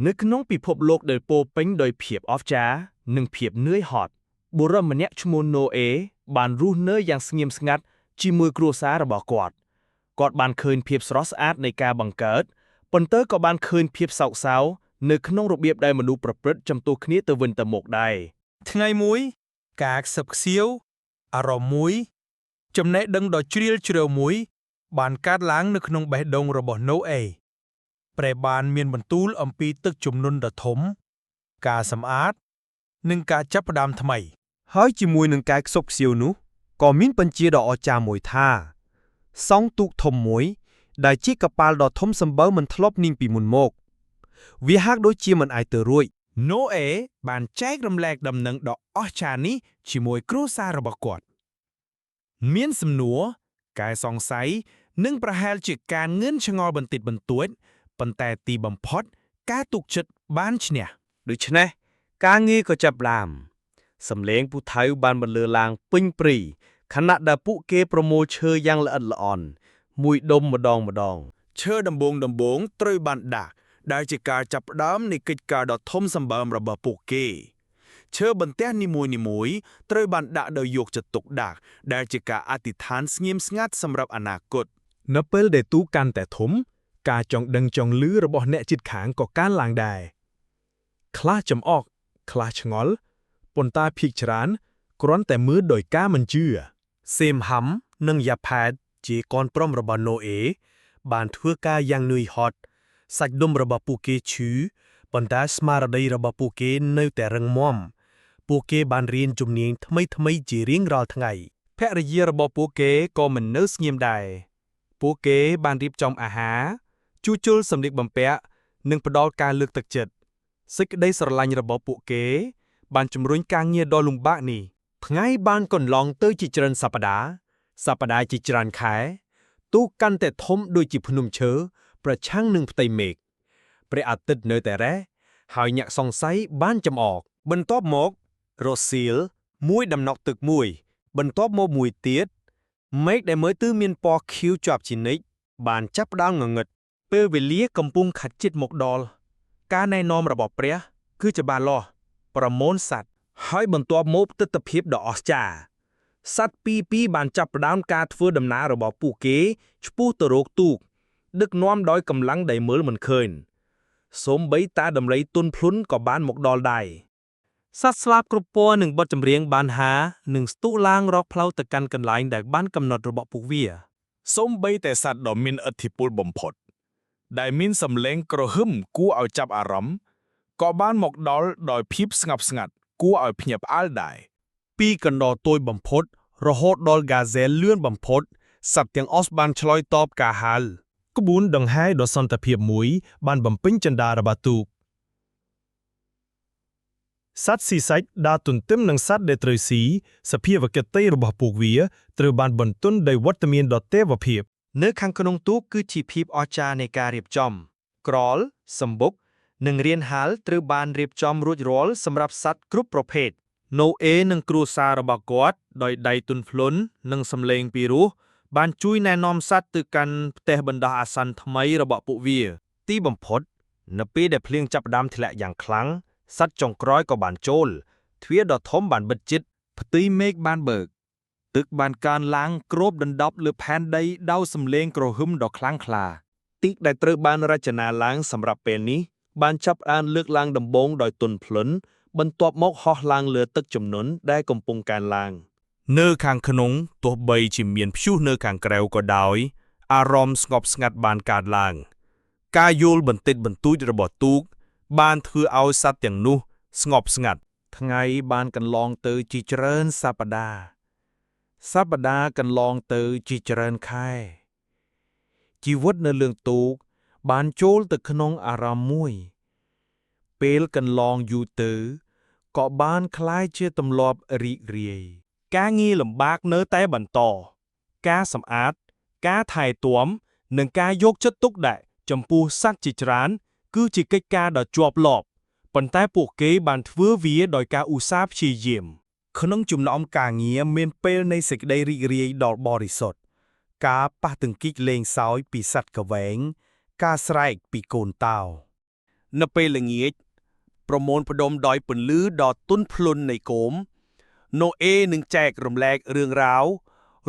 นึกน้องปีพบโลกโดยโปเป็นโดยเพียบออฟจ้าหนึ่งเพียบเนื้อหอดบุรุษมันเนชโมโนเอบานรู้เนื้ออย่างสงี่มสงัดจีมือกรัวซาระบอกกอดบานคืนเพียบสรอสอาร์ตในการบังเกิดปนเตอร์ก็บานคืนเพียบเสาเสานึกน้องระเบียบได้มนุษย์ประพฤติจำตัวคนี้ตะวันตะหมกได้ថ្ងៃមួយកាកសឹបខ្សៀវអារម្មណ៍មួយចំណេះដឹងដ៏ជ្រាលជ្រៅមួយបានកើតឡើងនៅក្នុងបេះដូងរបស់ណូអេព្រះបានមានបន្ទូលអំពីទឹកជំនន់ដ៏ធំការសម្អាតនិងការចាប់ផ្ដើមថ្មីហើយជាមួយនឹងការខ្សប់ខ្សៀវនោះក៏មានបញ្ជាដ៏អស្ចារ្យមួយថាសង់ទូកធំមួយដែលជាកប៉ាល់ដ៏ធំសម្បើមមិនធ្លាប់នាងពីមុនមកវាហាក់ដូចជាមិនអាចទៅរួចណូអេបានចែករំលែកដំណឹងដ៏អស្ចារ្យនេះជាមួយគ្រួសាររបស់គាត់មានសំណួរការសង្ស័យនិងប្រហែលជាការងឿនឆ្ងល់បន្តិចបន្តួចប៉ុន្តែទីបំផុតការទុកចិត្តបានឈ្នះដូច្នេះការងារក៏ចាប់ផ្ដើមសំឡេងពូថៅបានបន្លឺឡើងពេញព្រីខណៈដែលពួកគេប្រមូលឈើយ៉ាងល្អិតល្អន់មួយដុំម្ដងឈើដំបងត្រូវបានដាក់ដែលជាការចាប់ផ្ដើមនៃកិច្ចការដ៏ធំសម្បើមរបស់ពួកគេឈើបន្ទះនីមួយៗត្រូវបានដាក់ដោយយកចិត្តទុកដាក់ដែលជាការអធិដ្ឋានស្ងៀមស្ងាត់សម្រាប់អនាគតនៅពេលដែលទូកាន់តែធំការចង់ដឹងចង់លឺរបស់អ្នកជិតខាងក៏កើនឡើងដែរខ្លះចំអកខ្លះឆ្ងល់ប៉ុន្តែភាគច្រើនគ្រាន់តែមើលដោយការមិនជឿសេមហាំនិងយ៉ាផាតជាកូនប្រុសរបស់ណូអេបានធ្វើការយ៉ាងនឿយហត់សាច់ដុំរបស់ពួកគេឈឺប៉ុន្តែស្មារតីរបស់ពួកគេនៅតែរឹងមាំពួកគេបានរៀនជំនាញថ្មីៗជារៀងរាល់ថ្ងៃភរិយារបស់ពួកគេក៏មិននៅស្ងៀមដែរពួកគេបានរៀបចំអាហារជួសជុលសម្លៀកបំពាក់និងផ្ដល់ការលើកទឹកចិត្តសេចក្តីស្រឡាញ់របស់ពួកគេបានជំរុញការងារដ៏លំបាកនេះថ្ងៃបានកន្លងទៅជាច្រើនសប្តាហ៍ជាច្រើនខែទូកកាន់តែធំដូចជាភ្នំឈើប្រឆាំងនឹងផ្ទៃមេឃព្រះអាទិត្យនៅតែរះហើយអ្នកសង្ស័យបានចំអកបន្ទាប់មករសៀលមួយដំណក់ទឹកមួយបន្ទាប់មកមួយទៀតមេឃដែលមើលទៅមានពណ៌ខៀវជាប់ជានិច្ចបានចាប់ផ្ដើមងងឹតពេលវេលាកំពុងខាត់ជិតមកដល់ការណែនាំរបស់ព្រះគឺច្បាស់លាស់ប្រមូលសត្វហើយបន្ទាប់មកទិដ្ឋភាពដ៏អស្ចារ្យសត្វពីរបានចាប់ផ្ដើមការធ្វើដំណើររបស់ពួកគេឆ្ពោះទៅរកទូកដឹកនាំដោយកម្លាំងដែលមើលមិនឃើញសូម្បីតាដំរីទុនភ្លុនក៏បានមកដល់ដែរសត្វស្លាបគ្រប់ពណ៌និងបទចម្រៀងបានហានិងស្ទុះឡើងរកផ្លូវទៅកាន់កន្លែងដែលបានកំណត់របស់ពួកវាសូម្បីតែសត្វដ៏មានឥទ្ធិពលបំផុតដែលមានសម្លេងក្រហឹមគួរឲ្យចាប់អារម្មណ៍ក៏បានមកដល់ដោយភាពស្ងប់ស្ងាត់គួរឲ្យភ្ញាក់ផ្អើលដែរពីកណ្ដោតូចបំផុតរហូតដល់ហ្គាហ្សែលលឿនបំផុតសត្វទាំងអស់បានឆ្លើយតបការហៅក្បួនដង្ហែដ៏សន្តិភាពមួយបានបំពេញចិន្តារបស់ទូកសត្វស៊ីសាច់ដើរទន្ទឹមនឹងសត្វដែលត្រូវស៊ីសភាវកិច្ចរបស់ពួកវាត្រូវបានបន្ទន់ដោយវត្តមានដ៏ទេវភាពនៅខាងក្នុងទូកគឺជាភាពអស្ចារ្យនៃការរៀបចំក្រលសម្បុកនិងរានហាលត្រូវបានរៀបចំរួចរាល់សម្រាប់សត្វគ្រប់ប្រភេទណូអេនិងគ្រួសាររបស់គាត់ដោយដៃទន់ភ្លន់និងសម្លេងពីរោះបានជួយណែនាំសត្វទៅកាន់ផ្ទះបណ្ដោះអាសន្នថ្មីរបស់ពួកវាទីបំផុតនៅពេលដែលភ្លៀងចាប់ផ្ដើមធ្លាក់យ៉ាងខ្លាំងសត្វចុងក្រោយក៏បានចូលទ្វារដ៏ធំបានបិទជិតផ្ទៃមេឃបានបើកទឹកបានកើនឡើងគ្របដណ្ដប់លើផែនដីដោយសំឡេងក្រហឹមដ៏ខ្លាំងក្លាទីកដែលត្រូវបានរចនាឡើងសម្រាប់ពេលនេះបានចាប់ផ្ដើមលើកឡើងដំបូងដោយទន់ភ្លន់បន្ទាប់មកហោះឡើងលើទឹកជំនន់ដែលកំពុងកើនឡើងនៅខាងក្នុងទោះបីជាមានព្យុះនៅខាងក្រៅក៏ដោយអារម្មណ៍ស្ងប់ស្ងាត់បានកើតឡើងការយល់បន្តិចបន្តួចរបស់ទូកបានធ្វើឲ្យសត្វទាំងនោះស្ងប់ស្ងាត់ថ្ងៃបានកន្លងទៅជាច្រើនសប្តាហ៍កន្លងទៅជាច្រើនខែជីវិតនៅលើទូកបានចូលទៅក្នុងអារម្មណ៍មួយពេលកន្លងយូរទៅក៏បានคล้ายជាទម្លាប់រីករាយការងារលំបាកនៅតែបន្តការសម្អាតការថែទាំនិងការយកចិត្តទុកដាក់ចំពោះសត្វជាច្រើនគឺជាកិច្ចការដ៏ជាប់លាប់ប៉ុន្តែពួកគេបានធ្វើវាដោយការឧស្សាហ៍ព្យាយាមក្នុងចំណោមការងារមានពេលនៃសេចក្តីរីករាយដ៏បរិសុទ្ធការប៉ះទង្គិចលេងសើចពីសត្វកវែងការស្រែកពីកូនតោ នៅពេលល្ងាចប្រមូលផ្ដុំដោយពន្លឺដ៏ទន់ភ្លន់នៃគោមណូអេនឹងចែករំលែករឿងរ៉ាវ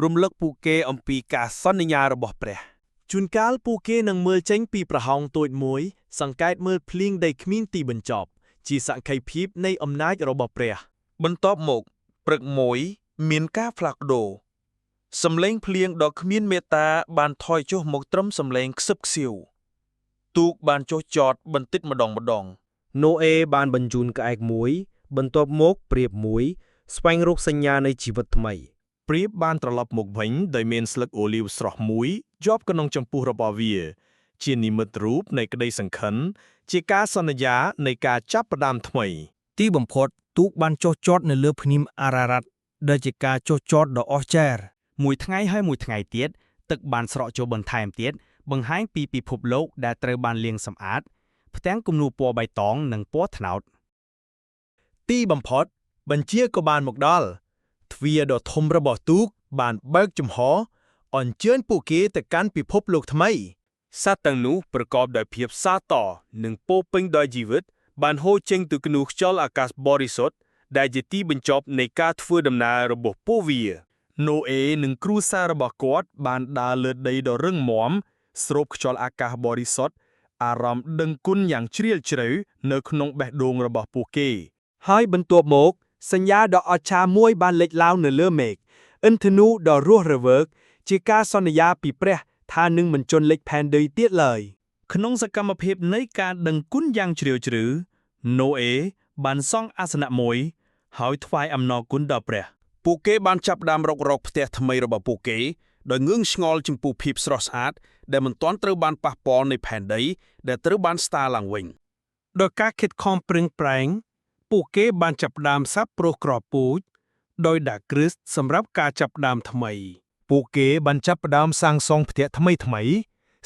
រំលឹកពួកគេអំពីការសន្យារបស់ព្រះ ជួនកាលពួកគេនឹងមើលចេញពីប្រហោងតូចមួយសង្កេតមើលភ្លៀងដីគ្មានទីបញ្ចប់ជាសក្ខីភាពនៃអំណាចរបស់ព្រះ បន្ទាប់មកព្រឹកមួយមានការផ្លាស់ប្ដូរសំឡេងភ្លៀងដ៏គ្មានមេត្តាបានថយចុះមកត្រឹមសំឡេងខ្សឹបខ្សៀវទូកបានចុះចតបន្តិចម្ដងណូអេបានបញ្ជូនក្អែកមួយបន្ទាប់មកព្រាបមួយស្វែងរកសញ្ញានៃជីវិតថ្មី ព្រាបបានត្រឡប់មកវិញដោយមានស្លឹកអូលីវស្រស់មួយជាប់ក្នុងចំពុះរបស់វាជានិមិត្តរូបនៃក្តីសង្ខិនជាការសន្យានៃការចាប់ផ្ដើមថ្មី ទីបំផុតទូកបានចុះចតនៅលើភ្នំអារ៉ារ៉ាត់ដែលជាការចុះចតដ៏អស្ចារ្យ មួយថ្ងៃហើយមួយថ្ងៃទៀតទឹកបានស្រកចូលបន្ថែមទៀតបង្ហាញពីពិភពលោកដែលត្រូវបានលាងសម្អាតផ្ទាំងគំនូរពណ៌បៃតងនិងពណ៌ត្នោតទីបំផុតបញ្ជាក៏បានមកដល់ទ្វារដ៏ធំរបស់ទូកបានបើកចំហអញ្ជើញពួកគេទៅកាន់ពិភពលោកថ្មី សត្វទាំងនោះប្រកបដោយភាពសាទរនិងពោរពេញដោយជីវិតបានហូរចេញទៅក្នុងខ្យល់អាកាសបរិសុទ្ធដែលជាទីបញ្ចប់នៃការធ្វើដំណើររបស់ពួកវាណូអេនិងគ្រួសាររបស់គាត់បានដើរលើដីដ៏រឹងមាំស្រូបខ្យល់អាកាសបរិសុទ្ធអារម្មណ៍ដឹងគុណយ៉ាងជ្រាលជ្រៅនៅក្នុងបេះដូងរបស់ពួកគេ ហើយបន្ទាប់មកសញ្ញាដ៏អស្ចារ្យមួយបានលេចឡើងនៅលើមេឃឥន្ធនូដ៏រស់រវើកជាការសន្យាពីព្រះថានឹងមិនជន់លិចផែនដីទៀតឡើយ ក្នុងសកម្មភាពនៃការដឹងគុណយ៉ាងជ្រាលជ្រៅណូអេបានសង់អាសនៈមួយហើយថ្វាយអំណរគុណដល់ព្រះពួកគេបានចាប់ផ្ដើមរុករកផ្ទះថ្មីរបស់ពួកគេដោយងឿងឆ្ងល់ចំពោះភាពស្រស់ស្អាតដែលមិនទាន់ត្រូវបានប៉ះពាល់នៃផែនដីដែលត្រូវបានស្ដារឡើងវិញដោយការខិតខំប្រឹងប្រែងពួកគេបានចាប់ផ្ដើមសាបប្រុសក្របពូជដោយដាក់គ្រឹះសម្រាប់ការចាប់ផ្ដើមថ្មី ពួកគេបានចាប់ផ្ដើមសាងសង់ផ្ទះថ្មីៗ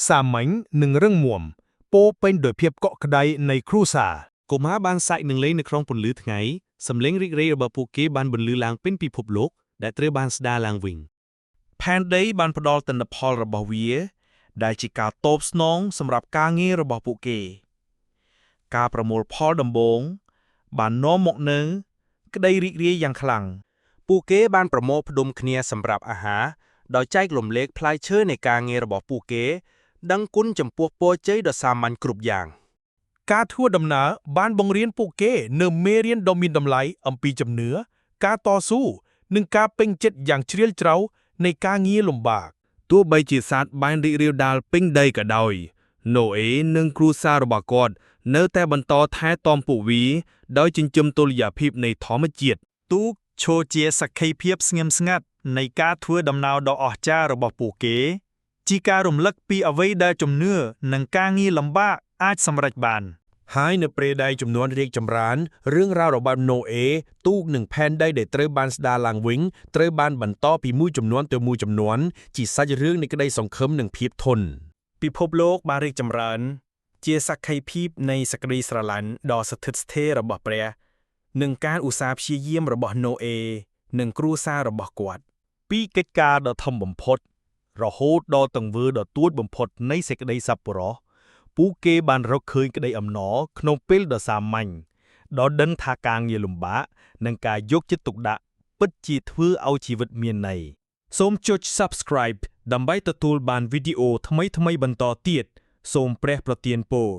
សាមញ្ញនិងរឹងមាំពោរពេញដោយភាពកក់ក្ដៅនៃគ្រួសារ កុមារបានសាច់នឹងលេងនៅក្នុងពន្លឺថ្ងៃសំឡេងរីករាយរបស់ពួកគេបានបន្លឺឡើងពេញពិភពលោកដែលត្រូវបានស្ដារឡើងវិញ ផែនដីបានផ្ដល់ទិន្នផលរបស់វាដែលជាការតបស្នងសម្រាប់ការងាររបស់ពួកគេការប្រមូលផលដំបូងបាននាំមកនូវក្តីរីករាយយ៉ាងខ្លាំង ពួកគេបានប្រមូលផ្ដុំគ្នាសម្រាប់អាហារដោយចែករំលែកផ្លែឈើនៃការងាររបស់ពួកគេដឹងគុណចំពោះពរជ័យដ៏សាមញ្ញគ្រប់យ៉ាង ការធ្វើដំណើរបានបង្រៀនពួកគេនូវមេរៀនដ៏មានតម្លៃអំពីជំនឿការតស៊ូនិងការពេញចិត្តយ៉ាងជ្រាលជ្រៅនៃការងារលំបាក ទោះបីជាសត្វបានរីករាលដាលពេញដីក៏ដោយណូអេនិងគ្រួសាររបស់គាត់នៅតែបន្តថែទាំពួកវាដោយចិញ្ចឹមតុល្យភាពនៃធម្មជាតិ ទូកឈរជាសក្ខីភាពស្ងៀមស្ងាត់នៃការធ្វើដំណើរដ៏អស្ចារ្យរបស់ពួកគេជាការរំលឹកពីអ្វីដែលជំនឿនិងការងារលំបាកអាចសម្រេចបាន ហើយនៅពេលដែលចំនួនរីកចម្រើនរឿងរ៉ាវរបស់ណូអេទូកនិងផែនដីដែលត្រូវបានស្ដារឡើងវិញត្រូវបានបន្តពីមួយចំនួនទៅមួយចំនួនជាសាច់រឿងនៃក្តីសង្ឃឹមនិងភាពធន់ ពិភពលោកបានរីកចម្រើនជាសក្ខីភាពនៃសេចក្តីស្រឡាញ់ដ៏ស្ថិតស្ថេររបស់ព្រះនិងការឧស្សាហ៍ព្យាយាមរបស់ណូអេនិងគ្រួសាររបស់គាត់ ពីកិច្ចការដ៏ធំបំផុតរហូតដល់ទង្វើដ៏ទួចបំផុតនៃសេចក្តីសប្បុរសពួកគេបានរកឃើញក្តីអំណរក្នុងពេលដ៏សាមញ្ញដ៏ដឹងថាការងារលំបាកនិងការយកចិត្តទុកដាក់ពិតជាធ្វើឲ្យជីវិតមានន័យ សូមចុច Subscribe ដើម្បីទទួលបានវីដេអូថ្មីៗបន្តទៀតសូមព្រះប្រទានពរ